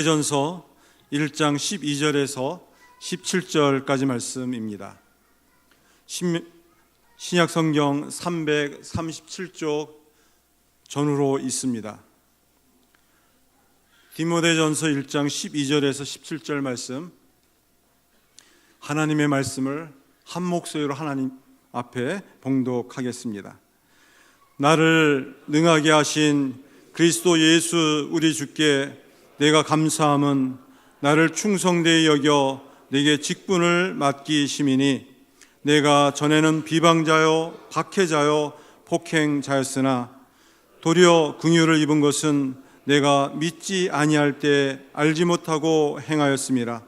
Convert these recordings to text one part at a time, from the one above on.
전서 1장 12절에서 17절까지 말씀입니다. 신약 성경 337쪽 전후로 있습니다. 디모데전서 1장 12절에서 17절 말씀, 하나님의 말씀을 한 목소리로 하나님 앞에 봉독하겠습니다. 나를 능하게 하신 그리스도 예수 우리 주께 내가 감사함은 나를 충성되이 여겨 내게 직분을 맡기심이니 내가 전에는 비방자요 박해자요 폭행자였으나 도리어 긍휼을 입은 것은 내가 믿지 아니할 때 알지 못하고 행하였음이라.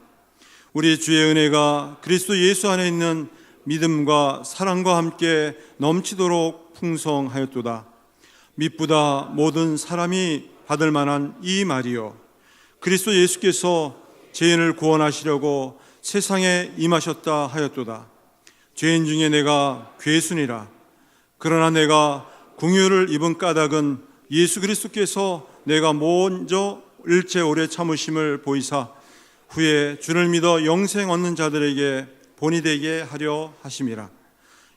우리 주의 은혜가 그리스도 예수 안에 있는 믿음과 사랑과 함께 넘치도록 풍성하였도다. mit보다 모든 사람이 받을 만한 이 말이요 그리스도 예수께서 죄인을 구원하시려고 세상에 임하셨다 하였도다. 죄인 중에 내가 괴순이라. 그러나 내가 긍휼을 입은 까닭은 예수 그리스도께서 내가 먼저 일체 오래 참으심을 보이사 후에 주를 믿어 영생 얻는 자들에게 본이 되게 하려 하심이라.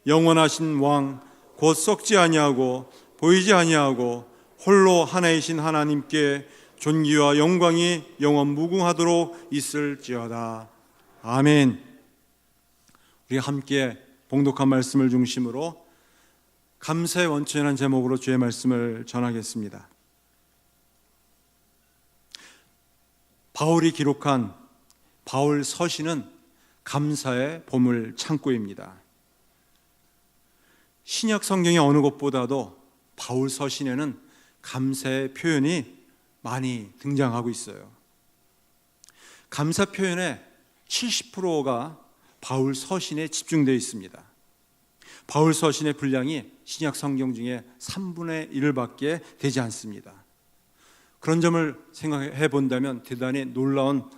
영원하신 왕 곧 썩지 아니하고 보이지 아니하고 홀로 하나이신 하나님께 존귀와 영광이 영원 무궁하도록 있을지어다. 아멘. 우리가 함께 봉독한 말씀을 중심으로 감사의 원천이라는 제목으로 주의 말씀을 전하겠습니다. 바울이 기록한 바울 서신은 감사의 보물 창고입니다. 신약 성경의 어느 곳보다도 바울 서신에는 감사의 표현이 많이 등장하고 있어요. 감사 표현의 70%가 바울 서신에 집중되어 있습니다. 바울 서신의 분량이 신약 성경 중에 3분의 1밖에 되지 않습니다. 그런 점을 생각해 본다면 대단히 놀라운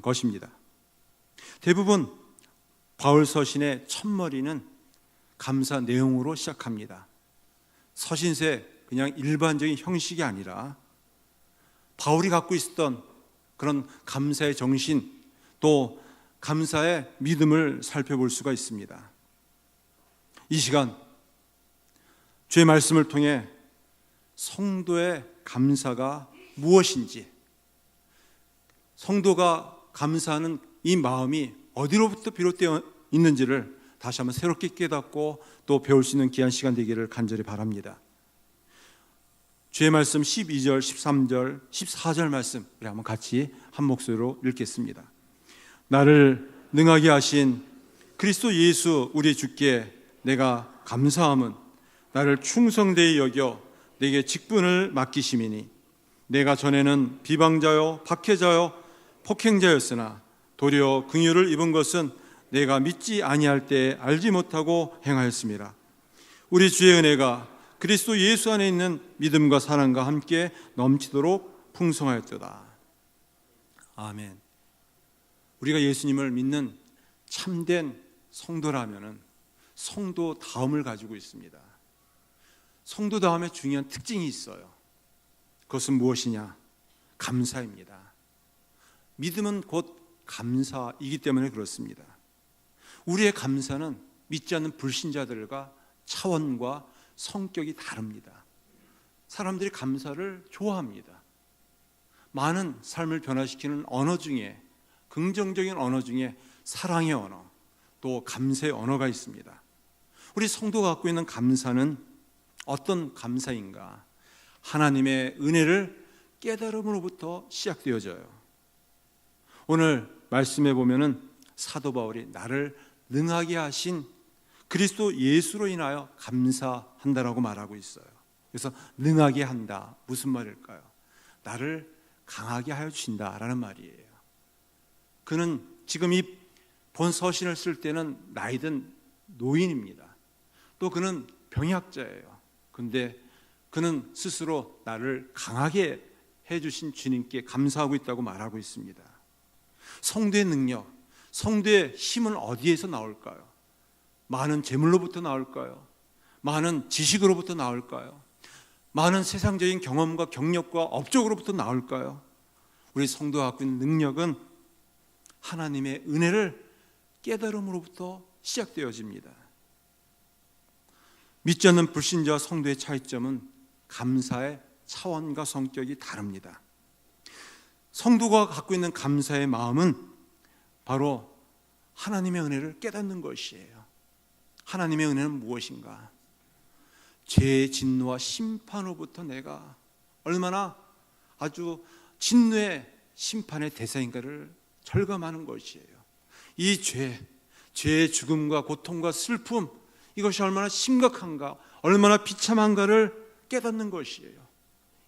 것입니다. 대부분 바울 서신의 첫머리는 감사 내용으로 시작합니다. 서신서의 그냥 일반적인 형식이 아니라 바울이 갖고 있었던 그런 감사의 정신, 또 감사의 믿음을 살펴볼 수가 있습니다. 이 시간 주의 말씀을 통해 성도의 감사가 무엇인지, 성도가 감사하는 이 마음이 어디로부터 비롯되어 있는지를 다시 한번 새롭게 깨닫고 또 배울 수 있는 귀한 시간 되기를 간절히 바랍니다. 주의 말씀 12절, 13절, 14절 말씀 우리 한번 같이 한 목소리로 읽겠습니다. 나를 능하게 하신 그리스도 예수 우리 주께 내가 감사함은 나를 충성되이 여겨 내게 직분을 맡기심이니 내가 전에는 비방자요 박해자요 폭행자였으나 도리어 긍휼을 입은 것은 내가 믿지 아니할 때 알지 못하고 행하였음이라. 우리 주의 은혜가 그리스도 예수 안에 있는 믿음과 사랑과 함께 넘치도록 풍성하였도다. 아멘. 우리가 예수님을 믿는 참된 성도라면은 성도 다움을 가지고 있습니다. 성도 다움에 중요한 특징이 있어요. 그것은 무엇이냐? 감사입니다. 믿음은 곧 감사이기 때문에 그렇습니다. 우리의 감사는 믿지 않는 불신자들과 차원과 성격이 다릅니다. 사람들이 감사를 좋아합니다. 많은 삶을 변화시키는 언어 중에, 긍정적인 언어 중에 사랑의 언어, 또 감사의 언어가 있습니다. 우리 성도가 갖고 있는 감사는 어떤 감사인가? 하나님의 은혜를 깨달음으로부터 시작되어져요. 오늘 말씀해 보면은 사도 바울이 나를 능하게 하신 그리스도 예수로 인하여 감사한다라고 말하고 있어요. 그래서 능하게 한다, 무슨 말일까요? 나를 강하게 하여 주신다라는 말이에요. 그는 지금 이 본 서신을 쓸 때는 나이든 노인입니다. 또 그는 병약자예요. 근데 그는 스스로 나를 강하게 해주신 주님께 감사하고 있다고 말하고 있습니다. 성도의 능력, 성도의 힘은 어디에서 나올까요? 많은 재물로부터 나올까요? 많은 지식으로부터 나올까요? 많은 세상적인 경험과 경력과 업적으로부터 나올까요? 우리 성도가 갖고 있는 능력은 하나님의 은혜를 깨달음으로부터 시작되어집니다. 믿지 않는 불신자와 성도의 차이점은 감사의 차원과 성격이 다릅니다. 성도가 갖고 있는 감사의 마음은 바로 하나님의 은혜를 깨닫는 것이에요. 하나님의 은혜는 무엇인가? 죄의 진노와 심판으로부터 내가 얼마나 아주 진노의 심판의 대상인가를 절감하는 것이에요. 이 죄의 죽음과 고통과 슬픔, 이것이 얼마나 심각한가, 얼마나 비참한가를 깨닫는 것이에요.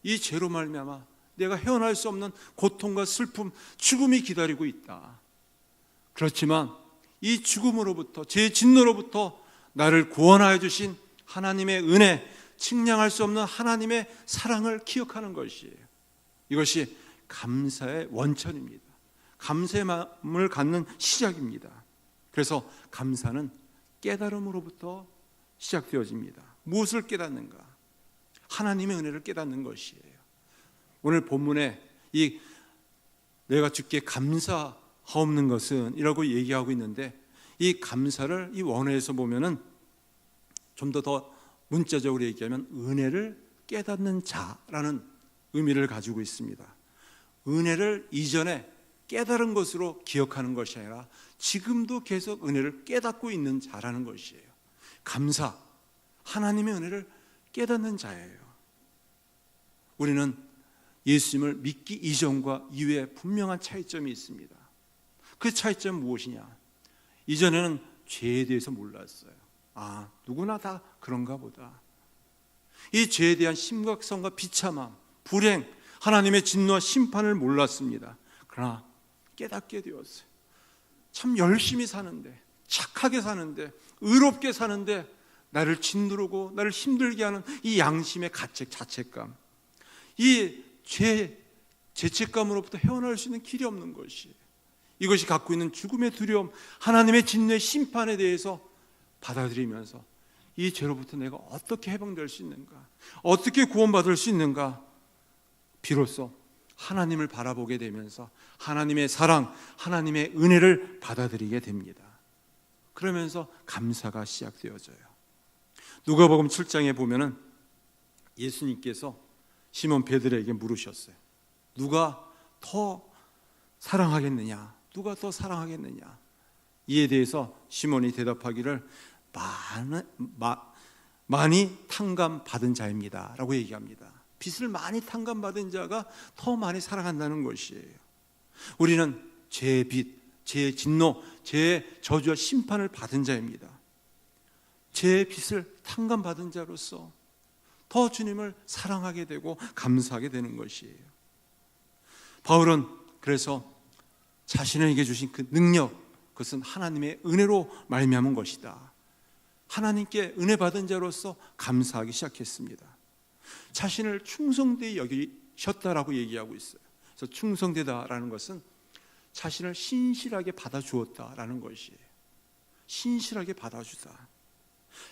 이 죄로 말미암아 내가 헤어날 수 없는 고통과 슬픔, 죽음이 기다리고 있다. 그렇지만 이 죽음으로부터, 죄의 진노로부터 나를 구원하여 주신 하나님의 은혜, 측량할 수 없는 하나님의 사랑을 기억하는 것이에요. 이것이 감사의 원천입니다. 감사의 마음을 갖는 시작입니다. 그래서 감사는 깨달음으로부터 시작되어집니다. 무엇을 깨닫는가? 하나님의 은혜를 깨닫는 것이에요. 오늘 본문에 이 내가 주께 감사하옵는 것은 이라고 얘기하고 있는데, 이 감사를 이 원어에서 보면은 좀 더 문자적으로 얘기하면 은혜를 깨닫는 자라는 의미를 가지고 있습니다. 은혜를 이전에 깨달은 것으로 기억하는 것이 아니라 지금도 계속 은혜를 깨닫고 있는 자라는 것이에요. 감사, 하나님의 은혜를 깨닫는 자예요. 우리는 예수님을 믿기 이전과 이후에 분명한 차이점이 있습니다. 그 차이점은 무엇이냐? 이전에는 죄에 대해서 몰랐어요. 누구나 다 그런가 보다. 이 죄에 대한 심각성과 비참함, 불행, 하나님의 진노와 심판을 몰랐습니다. 그러나 깨닫게 되었어요. 참 열심히 사는데, 착하게 사는데, 의롭게 사는데 나를 짓누르고 나를 힘들게 하는 이 양심의 자책감, 이 죄책감으로부터 헤어날 수 있는 길이 없는 것이, 이것이 갖고 있는 죽음의 두려움, 하나님의 진노의 심판에 대해서 받아들이면서 이 죄로부터 내가 어떻게 해방될 수 있는가, 어떻게 구원받을 수 있는가, 비로소 하나님을 바라보게 되면서 하나님의 사랑, 하나님의 은혜를 받아들이게 됩니다. 그러면서 감사가 시작되어져요. 누가복음 7장에 보면은 예수님께서 시몬 베드로에게 물으셨어요. 누가 더 사랑하겠느냐? 누가 더 사랑하겠느냐? 이에 대해서 시몬이 대답하기를 많이 탕감받은 자입니다 라고 얘기합니다. 빚을 많이 탕감받은 자가 더 많이 사랑한다는 것이에요. 우리는 죄의 빚, 죄의 진노, 죄의 저주와 심판을 받은 자입니다. 죄의 빚을 탕감받은 자로서 더 주님을 사랑하게 되고 감사하게 되는 것이에요. 바울은 그래서 자신에게 주신 그 능력, 그것은 하나님의 은혜로 말미암은 것이다. 하나님께 은혜 받은 자로서 감사하기 시작했습니다. 자신을 충성되이 여기셨다라고 얘기하고 있어요. 그래서 충성되다라는 것은 자신을 신실하게 받아주었다라는 것이에요. 신실하게 받아주다,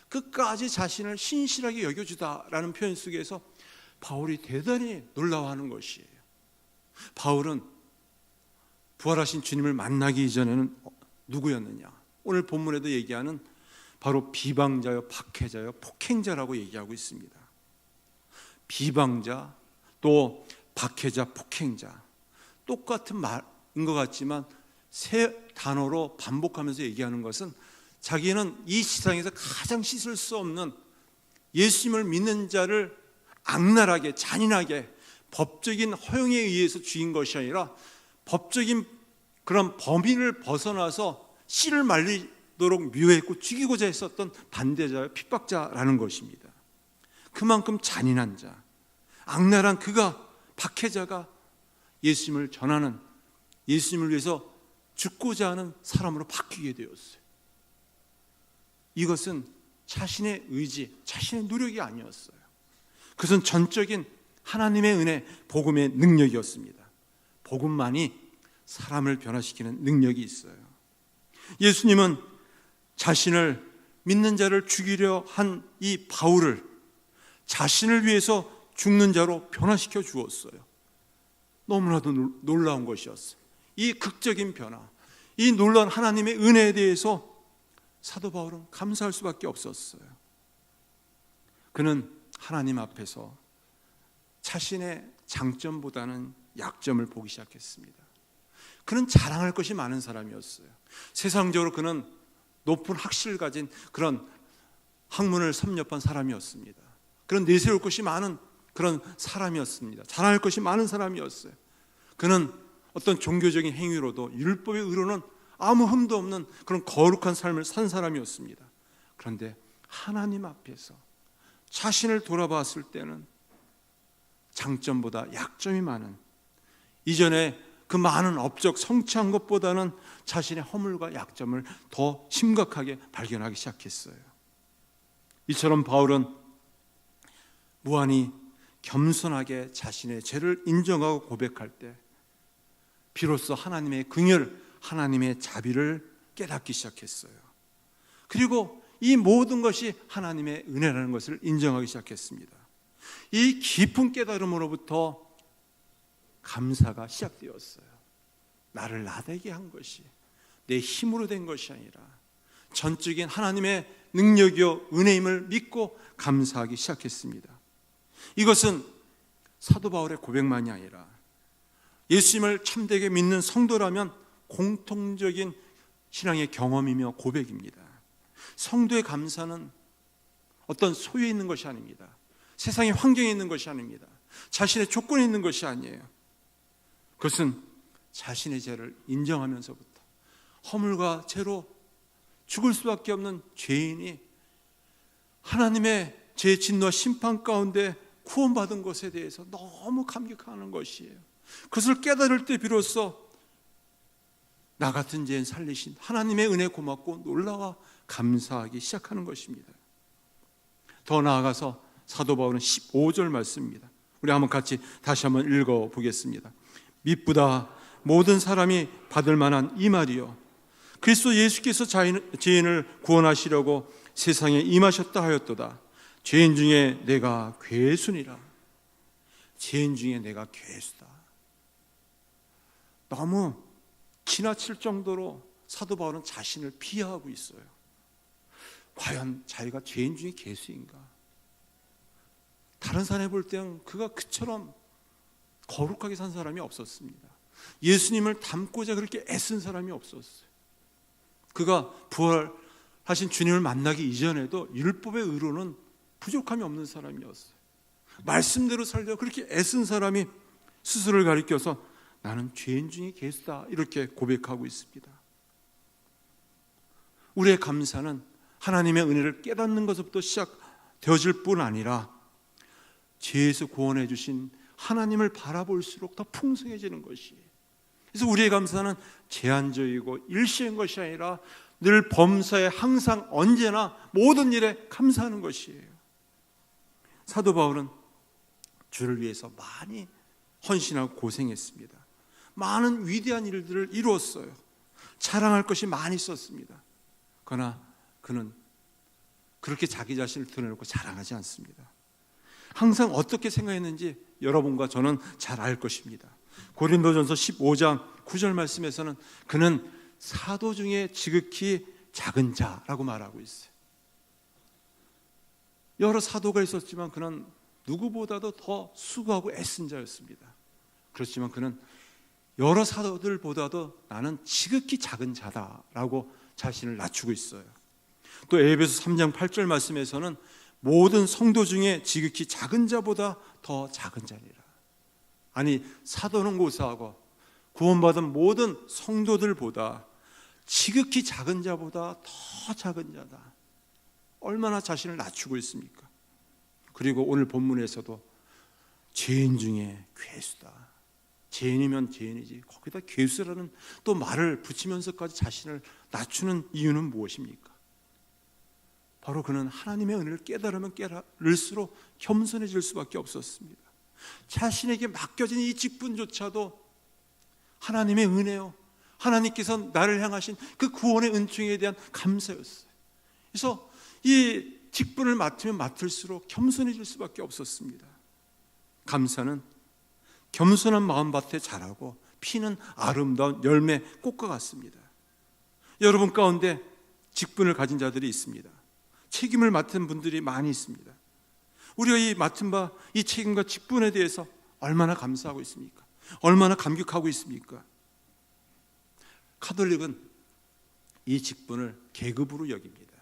끝까지 자신을 신실하게 여겨주다라는 표현 속에서 바울이 대단히 놀라워하는 것이에요. 바울은 부활하신 주님을 만나기 이전에는 누구였느냐? 오늘 본문에도 얘기하는 바로 비방자요, 박해자요, 폭행자라고 얘기하고 있습니다. 비방자, 또 박해자, 폭행자, 똑같은 말인 것 같지만 세 단어로 반복하면서 얘기하는 것은 자기는 이 세상에서 가장 씻을 수 없는 예수님을 믿는 자를 악랄하게, 잔인하게 법적인 허용에 의해서 죽인 것이 아니라 법적인 그런 범위를 벗어나서 씨를 말리도록 미워했고 죽이고자 했었던 반대자와 핍박자라는 것입니다. 그만큼 잔인한 자, 악랄한 그가, 박해자가 예수님을 전하는, 예수님을 위해서 죽고자 하는 사람으로 바뀌게 되었어요. 이것은 자신의 의지, 자신의 노력이 아니었어요. 그것은 전적인 하나님의 은혜, 복음의 능력이었습니다. 복음만이 사람을 변화시키는 능력이 있어요. 예수님은 자신을 믿는 자를 죽이려 한 이 바울을 자신을 위해서 죽는 자로 변화시켜 주었어요. 너무나도 놀라운 것이었어요. 이 극적인 변화, 이 놀라운 하나님의 은혜에 대해서 사도 바울은 감사할 수밖에 없었어요. 그는 하나님 앞에서 자신의 장점보다는 약점을 보기 시작했습니다. 그는 자랑할 것이 많은 사람이었어요. 세상적으로 그는 높은 학식을 가진 그런 학문을 섭렵한 사람이었습니다. 그런 내세울 것이 많은 그런 사람이었습니다. 자랑할 것이 많은 사람이었어요. 그는 어떤 종교적인 행위로도 율법의 의로는 아무 흠도 없는 그런 거룩한 삶을 산 사람이었습니다. 그런데 하나님 앞에서 자신을 돌아봤을 때는 장점보다 약점이 많은, 이전에 그 많은 업적 성취한 것보다는 자신의 허물과 약점을 더 심각하게 발견하기 시작했어요. 이처럼 바울은 무한히 겸손하게 자신의 죄를 인정하고 고백할 때 비로소 하나님의 긍휼, 하나님의 자비를 깨닫기 시작했어요. 그리고 이 모든 것이 하나님의 은혜라는 것을 인정하기 시작했습니다. 이 깊은 깨달음으로부터 감사가 시작되었어요. 나를 나되게 한 것이 내 힘으로 된 것이 아니라 전적인 하나님의 능력이요 은혜임을 믿고 감사하기 시작했습니다. 이것은 사도 바울의 고백만이 아니라 예수님을 참되게 믿는 성도라면 공통적인 신앙의 경험이며 고백입니다. 성도의 감사는 어떤 소유에 있는 것이 아닙니다. 세상의 환경에 있는 것이 아닙니다. 자신의 조건에 있는 것이 아니에요. 그것은 자신의 죄를 인정하면서부터 허물과 죄로 죽을 수밖에 없는 죄인이 하나님의 죄의 진노와 심판 가운데 구원받은 것에 대해서 너무 감격하는 것이에요. 그것을 깨달을 때 비로소 나 같은 죄인 살리신 하나님의 은혜 고맙고 놀라워 감사하기 시작하는 것입니다. 더 나아가서 사도 바울은 15절 말씀입니다. 우리 한번 같이 다시 한번 읽어보겠습니다. 미쁘다 모든 사람이 받을 만한 이 말이요 그리스도 예수께서 죄인을 구원하시려고 세상에 임하셨다 하였도다. 죄인 중에 내가 괴순이라. 죄인 중에 내가 괴수다. 너무 지나칠 정도로 사도 바울은 자신을 비하하고 있어요. 과연 자기가 죄인 중에 괴수인가? 다른 사람이 볼 때는 그가 그처럼 거룩하게 산 사람이 없었습니다. 예수님을 닮고자 그렇게 애쓴 사람이 없었어요. 그가 부활하신 주님을 만나기 이전에도 율법의 의로는 부족함이 없는 사람이었어요. 말씀대로 살려 그렇게 애쓴 사람이 스스로를 가리켜서 나는 죄인 중에 괴수다 이렇게 고백하고 있습니다. 우리의 감사는 하나님의 은혜를 깨닫는 것부터 시작되어질 뿐 아니라 죄에서 구원해 주신 하나님을 바라볼수록 더 풍성해지는 것이에요. 그래서 우리의 감사는 제한적이고 일시인 것이 아니라 늘 범사에 항상 언제나 모든 일에 감사하는 것이에요. 사도 바울은 주를 위해서 많이 헌신하고 고생했습니다. 많은 위대한 일들을 이루었어요. 자랑할 것이 많이 있었습니다. 그러나 그는 그렇게 자기 자신을 드러내놓고 자랑하지 않습니다. 항상 어떻게 생각했는지 여러분과 저는 잘 알 것입니다. 고린도전서 15장 9절 말씀에서는 그는 사도 중에 지극히 작은 자라고 말하고 있어요. 여러 사도가 있었지만 그는 누구보다도 더 수고하고 애쓴 자였습니다. 그렇지만 그는 여러 사도들보다도 나는 지극히 작은 자다라고 자신을 낮추고 있어요. 또 에베소 3장 8절 말씀에서는 모든 성도 중에 지극히 작은 자보다 더 작은 자니라. 아니 사도는 고사하고 구원받은 모든 성도들보다 지극히 작은 자보다 더 작은 자다. 얼마나 자신을 낮추고 있습니까? 그리고 오늘 본문에서도 죄인 중에 괴수다. 죄인이면 죄인이지 거기다 괴수라는 또 말을 붙이면서까지 자신을 낮추는 이유는 무엇입니까? 바로 그는 하나님의 은혜를 깨달으면 깨달을수록 겸손해질 수밖에 없었습니다. 자신에게 맡겨진 이 직분조차도 하나님의 은혜요, 하나님께서 나를 향하신 그 구원의 은총에 대한 감사였어요. 그래서 이 직분을 맡으면 맡을수록 겸손해질 수밖에 없었습니다. 감사는 겸손한 마음밭에 자라고 피는 아름다운 열매 꽃과 같습니다. 여러분 가운데 직분을 가진 자들이 있습니다. 책임을 맡은 분들이 많이 있습니다. 우리가 이 맡은 바, 이 책임과 직분에 대해서 얼마나 감사하고 있습니까? 얼마나 감격하고 있습니까? 카톨릭은 이 직분을 계급으로 여깁니다.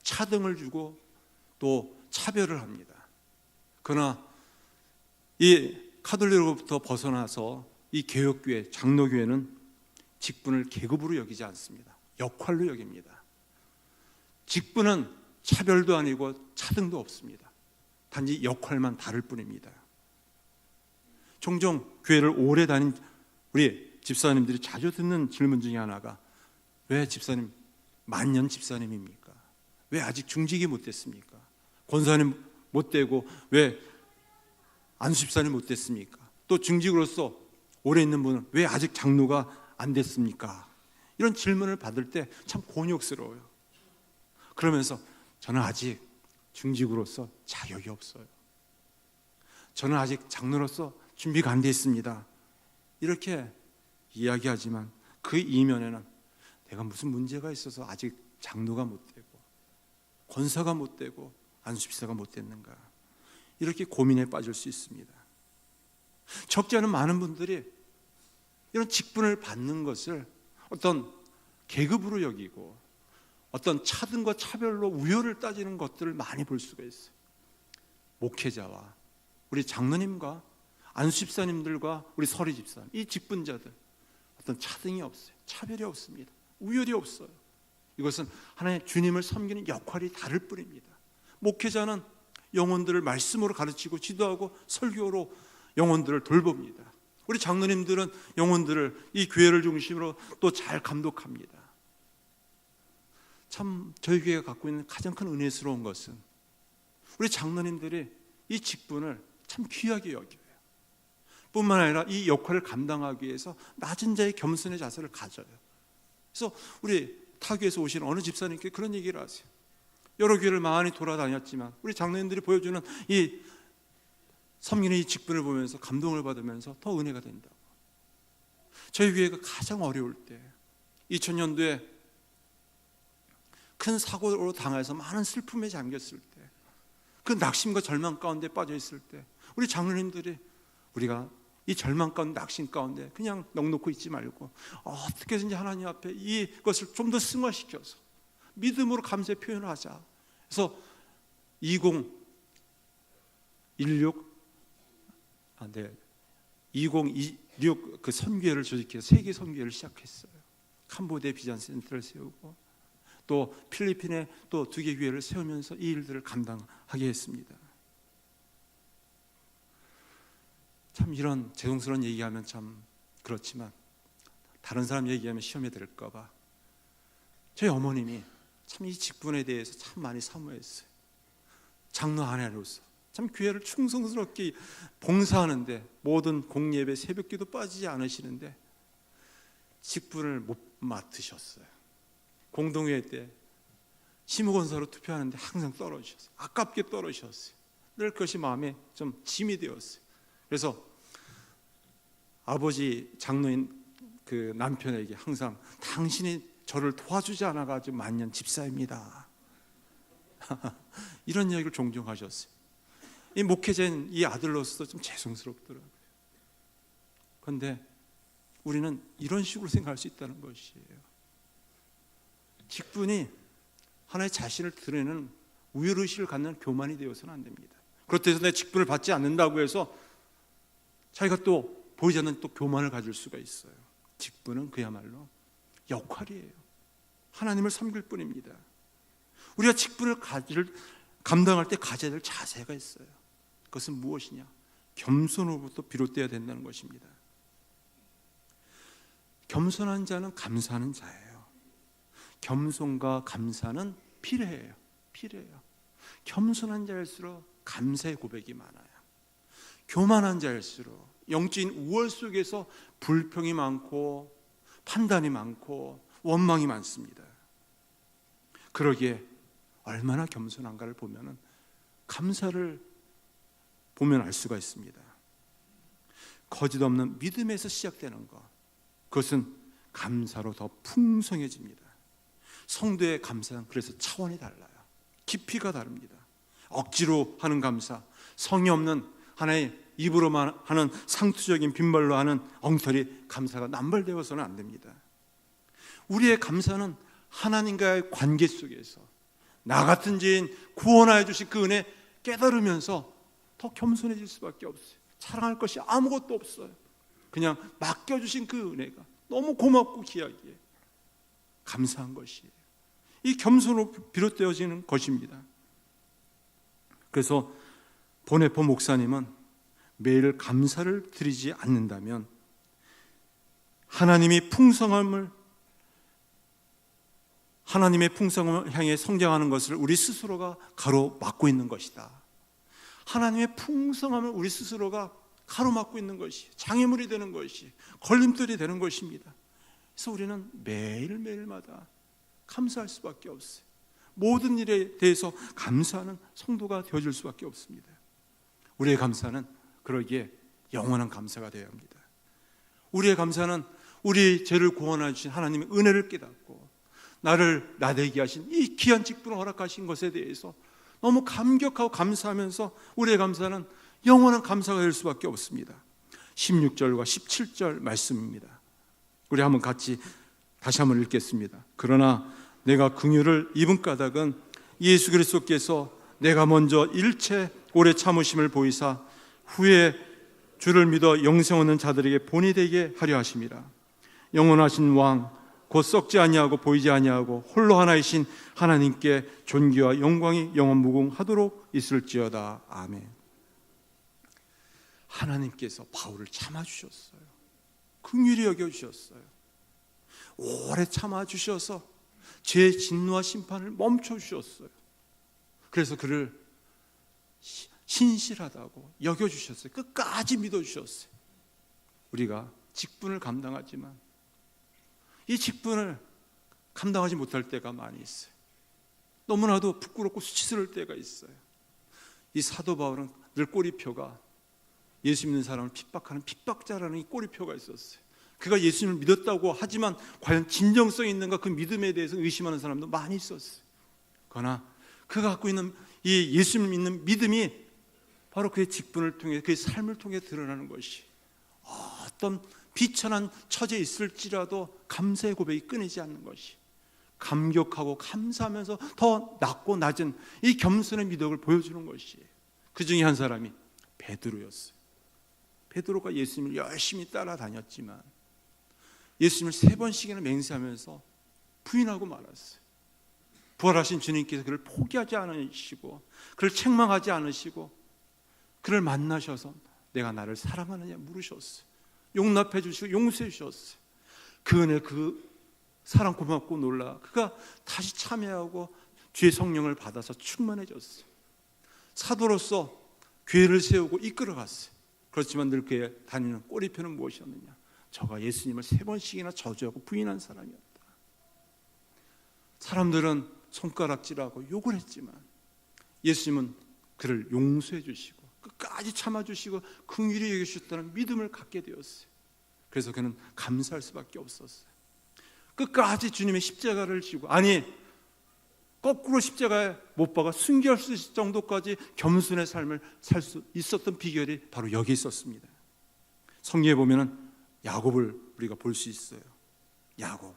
차등을 주고 또 차별을 합니다. 그러나 이 카톨릭으로부터 벗어나서 이 개혁교회, 장로교회는 직분을 계급으로 여기지 않습니다. 역할로 여깁니다. 직분은 차별도 아니고 차등도 없습니다. 단지 역할만 다를 뿐입니다. 종종 교회를 오래 다닌 우리 집사님들이 자주 듣는 질문 중에 하나가, 왜 집사님 만년 집사님입니까? 왜 아직 중직이 못 됐습니까? 권사님 못 되고 왜 안수 집사님 못 됐습니까? 또 중직으로서 오래 있는 분은 왜 아직 장로가 안 됐습니까? 이런 질문을 받을 때 참 곤욕스러워요. 그러면서 저는 아직 중직으로서 자격이 없어요. 저는 아직 장로로서 준비가 안 돼 있습니다. 이렇게 이야기하지만 그 이면에는 내가 무슨 문제가 있어서 아직 장로가 못 되고 권사가 못 되고 안수집사가 못 됐는가, 이렇게 고민에 빠질 수 있습니다. 적지 않은 많은 분들이 이런 직분을 받는 것을 어떤 계급으로 여기고 어떤 차등과 차별로 우열을 따지는 것들을 많이 볼 수가 있어요. 목회자와 우리 장로님과 안수집사님들과 우리 서리집사님, 이 직분자들 어떤 차등이 없어요. 차별이 없습니다. 우열이 없어요. 이것은 하나님의 주님을 섬기는 역할이 다를 뿐입니다. 목회자는 영혼들을 말씀으로 가르치고 지도하고 설교로 영혼들을 돌봅니다. 우리 장로님들은 영혼들을, 이 교회를 중심으로 또 잘 감독합니다. 참 저희 교회가 갖고 있는 가장 큰 은혜스러운 것은 우리 장로님들이 이 직분을 참 귀하게 여겨요. 뿐만 아니라 이 역할을 감당하기 위해서 낮은 자의 겸손의 자세를 가져요. 그래서 우리 타교에서 오신 어느 집사님께 그런 얘기를 하세요. 여러 교회를 많이 돌아다녔지만 우리 장로님들이 보여주는 이 섬기는 이 직분을 보면서 감동을 받으면서 더 은혜가 된다고. 저희 교회가 가장 어려울 때, 2000년도에 큰 사고로 당해서 많은 슬픔에 잠겼을 때, 그 낙심과 절망 가운데 빠져 있을 때, 우리 장로님들이 우리가 이 절망 가운데, 낙심 가운데 그냥 넋놓고 있지 말고 어떻게든지 하나님 앞에 이것을 좀 더 승화시켜서 믿음으로 감사의 표현을 하자. 그래서 2016 그 선교회를 조직해서 세계 선교회를 시작했어요. 캄보디아 비전 센터를 세우고 또 필리핀에 또 2개 교회를 세우면서 이 일들을 감당하게 했습니다. 참 이런 죄송스러운 얘기하면 참 그렇지만 다른 사람 얘기하면 시험에 들을까 봐 저희 어머님이 참 이 직분에 대해서 참 많이 사모했어요. 장로 아내로서 참 교회를 충성스럽게 봉사하는데 모든 공예배 새벽기도 빠지지 않으시는데 직분을 못 맡으셨어요. 공동회의 때 시무권사로 투표하는데 항상 떨어지셨어요. 아깝게 떨어지셨어요. 늘 그것이 마음에 좀 짐이 되었어요. 그래서 아버지 장로인 그 남편에게 항상 당신이 저를 도와주지 않아가지고 만년 집사입니다. 이런 이야기를 종종 하셨어요. 이 목회자인 이 아들로서 좀 죄송스럽더라고요. 그런데 우리는 이런 식으로 생각할 수 있다는 것이에요. 직분이 하나의 자신을 드러내는 우열의식을 갖는 교만이 되어서는 안 됩니다. 그렇다고 해서 내 직분을 받지 않는다고 해서 자기가 또 보이지 않는 또 교만을 가질 수가 있어요. 직분은 그야말로 역할이에요. 하나님을 섬길 뿐입니다. 우리가 직분을 감당할 때 가져야 될 자세가 있어요. 그것은 무엇이냐? 겸손으로부터 비롯되어야 된다는 것입니다. 겸손한 자는 감사하는 자예요. 겸손과 감사는 필요해요. 겸손한 자일수록 감사의 고백이 많아요. 교만한 자일수록 영적인 우월 속에서 불평이 많고 판단이 많고 원망이 많습니다. 그러기에 얼마나 겸손한가를 보면은 감사를 보면 알 수가 있습니다. 거짓 없는 믿음에서 시작되는 것, 그것은 감사로 더 풍성해집니다. 성도의 감사는 그래서 차원이 달라요. 깊이가 다릅니다. 억지로 하는 감사, 성이 없는 하나의 입으로만 하는 상투적인 빈말로 하는 엉터리 감사가 남발되어서는 안 됩니다. 우리의 감사는 하나님과의 관계 속에서 나 같은 죄인 구원하여 주신 그 은혜 깨달으면서 더 겸손해질 수밖에 없어요. 자랑할 것이 아무것도 없어요. 그냥 맡겨주신 그 은혜가 너무 고맙고 귀하기에 감사한 것이에요. 이 겸손으로 비롯되어지는 것입니다. 그래서 보네포 목사님은 매일 감사를 드리지 않는다면 하나님의 풍성함을 향해 성장하는 것을 우리 스스로가 가로막고 있는 것이다. 하나님의 풍성함을 우리 스스로가 가로막고 있는 것이, 장애물이 되는 것이, 걸림돌이 되는 것입니다. 그래서 우리는 매일매일마다 감사할 수밖에 없어요. 모든 일에 대해서 감사하는 성도가 되어줄 수밖에 없습니다. 우리의 감사는 그러기에 영원한 감사가 되어야 합니다. 우리의 감사는 우리 죄를 구원해 주신 하나님의 은혜를 깨닫고 나를 나되게 하신 이 귀한 직분을 허락하신 것에 대해서 너무 감격하고 감사하면서 우리의 감사는 영원한 감사가 될 수밖에 없습니다. 16절과 17절 말씀입니다. 우리 한번 같이 다시 한번 읽겠습니다. 그러나 내가 긍휼을 입은 까닭은 예수 그리스도께서 내가 먼저 일체 오래 참으심을 보이사 후에 주를 믿어 영생 얻는 자들에게 본이 되게 하려 하심이라. 영원하신 왕 곧 썩지 아니하고 보이지 아니하고 홀로 하나이신 하나님께 존귀와 영광이 영원 무궁하도록 있을지어다. 아멘. 하나님께서 바울을 참아주셨어요. 긍휼히 여겨주셨어요. 오래 참아주셔서 죄의 진노와 심판을 멈춰주셨어요. 그래서 그를 신실하다고 여겨주셨어요. 끝까지 믿어주셨어요. 우리가 직분을 감당하지만 이 직분을 감당하지 못할 때가 많이 있어요. 너무나도 부끄럽고 수치스러울 때가 있어요. 이 사도 바울은 늘 꼬리표가 예수 믿는 사람을 핍박하는 핍박자라는 이 꼬리표가 있었어요. 그가 예수님을 믿었다고 하지만 과연 진정성이 있는가, 그 믿음에 대해서 의심하는 사람도 많이 있었어요. 그러나 그가 갖고 있는 이 예수님을 믿는 믿음이 바로 그의 직분을 통해, 그의 삶을 통해 드러나는 것이, 어떤 비천한 처지에 있을지라도 감사의 고백이 끊이지 않는 것이, 감격하고 감사하면서 더 낮고 낮은 이 겸손의 미덕을 보여주는 것이에요. 그 중에 한 사람이 베드로였어요. 베드로가 예수님을 열심히 따라다녔지만 예수님을 3번씩이나 맹세하면서 부인하고 말았어요. 부활하신 주님께서 그를 포기하지 않으시고 그를 책망하지 않으시고 그를 만나셔서 내가 나를 사랑하느냐 물으셨어요. 용납해 주시고 용서해 주셨어요. 그 은혜, 그 사랑 고맙고 놀라 그가 다시 참여하고 주의 성령을 받아서 충만해졌어요. 사도로서 교회를 세우고 이끌어갔어요. 그렇지만 늘 그의 다니는 꼬리표는 무엇이었느냐? 저가 예수님을 3번씩이나 저주하고 부인한 사람이었다. 사람들은 손가락질하고 욕을 했지만 예수님은 그를 용서해 주시고 끝까지 참아주시고 긍휼히 여기셨다는 믿음을 갖게 되었어요. 그래서 그는 감사할 수밖에 없었어요. 끝까지 주님의 십자가를 지고, 아니 거꾸로 십자가에 못 박아 순교할 수 있을 정도까지 겸손의 삶을 살 수 있었던 비결이 바로 여기 있었습니다. 성경에 보면은 야곱을 우리가 볼 수 있어요. 야곱,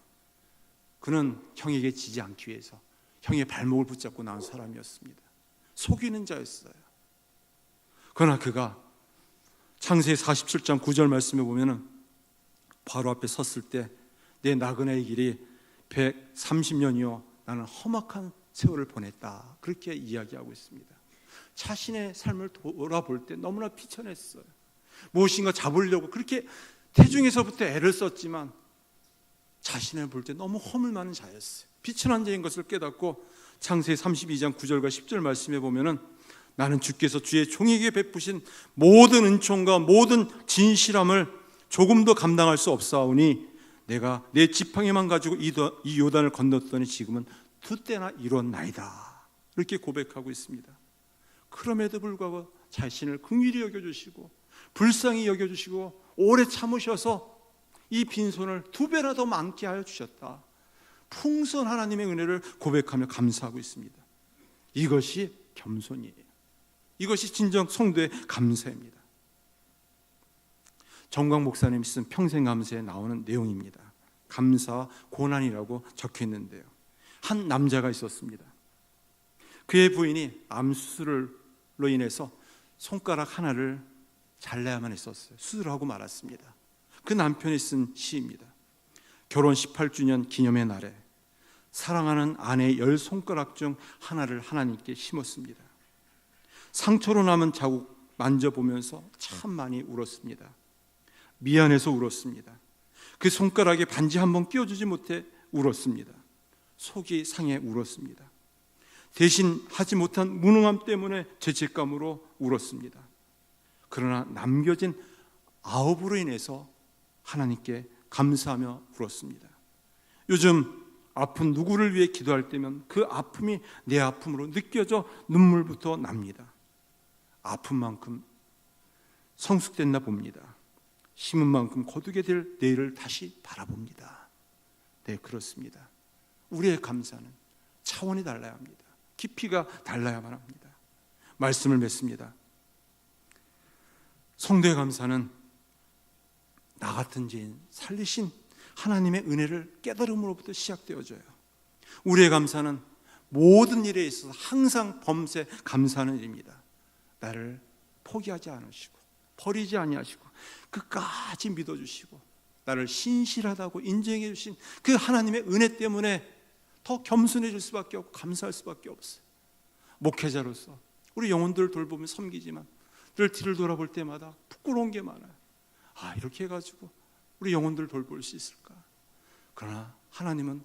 그는 형에게 지지 않기 위해서 형의 발목을 붙잡고 나온 사람이었습니다. 속이는 자였어요. 그러나 그가 창세기 47장 9절 말씀에 보면은 바로 앞에 섰을 때 내 나그네의 길이 130년이요 나는 험악한 세월을 보냈다, 그렇게 이야기하고 있습니다. 자신의 삶을 돌아볼 때 너무나 비천했어요. 무엇인가 잡으려고 그렇게 태중에서부터 애를 썼지만 자신을 볼 때 너무 허물 많은 자였어요. 비천한 자인 것을 깨닫고 창세기 32장 9절과 10절 말씀에 보면은 나는 주께서 주의 종에게 베푸신 모든 은총과 모든 진실함을 조금도 감당할 수 없사오니 내가 내 지팡이만 가지고 이 요단을 건넜더니 지금은 두 때나 이뤘나이다, 이렇게 고백하고 있습니다. 그럼에도 불구하고 자신을 긍휼히 여겨주시고 불쌍히 여겨주시고 오래 참으셔서 이 빈손을 2배나 더 많게 하여 주셨다. 풍성한 하나님의 은혜를 고백하며 감사하고 있습니다. 이것이 겸손이에요. 이것이 진정 성도의 감사입니다. 정광 목사님이 쓴 평생감사에 나오는 내용입니다. 감사와 고난이라고 적혀 있는데요, 한 남자가 있었습니다. 그의 부인이 암수술로 인해서 손가락 하나를 잘라야만 했었어요. 수술하고 말았습니다. 그 남편이 쓴 시입니다. 결혼 18주년 기념의 날에 사랑하는 아내의 10손가락 중 하나를 하나님께 심었습니다. 상처로 남은 자국 만져보면서 참 많이 울었습니다. 미안해서 울었습니다. 그 손가락에 반지 한번 끼워주지 못해 울었습니다. 속이 상해 울었습니다. 대신 하지 못한 무능함 때문에 죄책감으로 울었습니다. 그러나 남겨진 9으로 인해서 하나님께 감사하며 울었습니다. 요즘 아픈 누구를 위해 기도할 때면 그 아픔이 내 아픔으로 느껴져 눈물부터 납니다. 아픈 만큼 성숙됐나 봅니다. 심은 만큼 거두게 될 내일을 다시 바라봅니다. 네, 그렇습니다. 우리의 감사는 차원이 달라야 합니다. 깊이가 달라야만 합니다. 말씀을 맺습니다. 성도의 감사는 나 같은 죄인 살리신 하나님의 은혜를 깨달음으로부터 시작되어져요. 우리의 감사는 모든 일에 있어서 항상 범세 감사하는 일입니다. 나를 포기하지 않으시고 버리지 아니하시고 끝까지 믿어주시고 나를 신실하다고 인정해 주신 그 하나님의 은혜 때문에 더 겸손해질 수밖에 없고 감사할 수밖에 없어요. 목회자로서 우리 영혼들을 돌보며 섬기지만 늘 뒤를 돌아볼 때마다 부끄러운 게 많아요. 이렇게 해가지고 우리 영혼들을 돌볼 수 있을까? 그러나 하나님은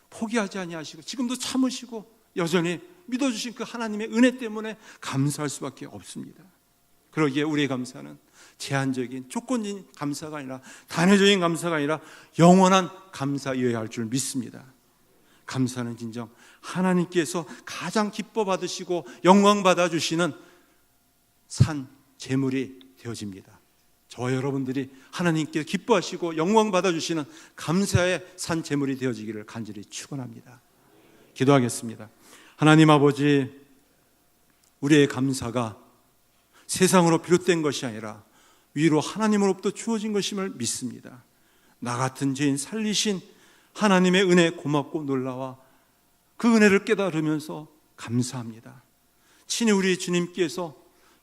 포기하지 아니하시고 지금도 참으시고 여전히 믿어주신 그 하나님의 은혜 때문에 감사할 수밖에 없습니다. 그러기에 우리의 감사는 제한적인 조건적인 감사가 아니라 단회적인 감사가 아니라 영원한 감사여야 할 줄 믿습니다. 감사는 진정 하나님께서 가장 기뻐 받으시고 영광 받아주시는 산 제물이 되어집니다. 저와 여러분들이 하나님께 기뻐하시고 영광 받아주시는 감사의 산 제물이 되어지기를 간절히 축원합니다. 기도하겠습니다. 하나님 아버지, 우리의 감사가 세상으로 비롯된 것이 아니라 위로 하나님으로부터 주어진 것임을 믿습니다. 나 같은 죄인 살리신 하나님의 은혜 고맙고 놀라와 그 은혜를 깨달으면서 감사합니다. 친히 우리 주님께서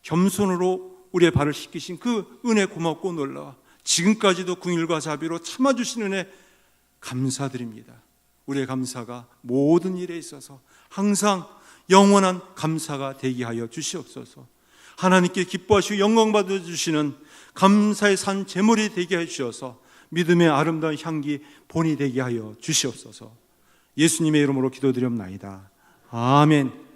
겸손으로 우리의 발을 씻기신 그 은혜 고맙고 놀라와 지금까지도 긍휼과 자비로 참아주신 은혜 감사드립니다. 우리의 감사가 모든 일에 있어서 항상 영원한 감사가 되게 하여 주시옵소서. 하나님께 기뻐하시고 영광 받아주시는 감사의 산 제물이 되게 해 주셔서 믿음의 아름다운 향기 본이 되게 하여 주시옵소서. 예수님의 이름으로 기도드리옵나이다. 아멘.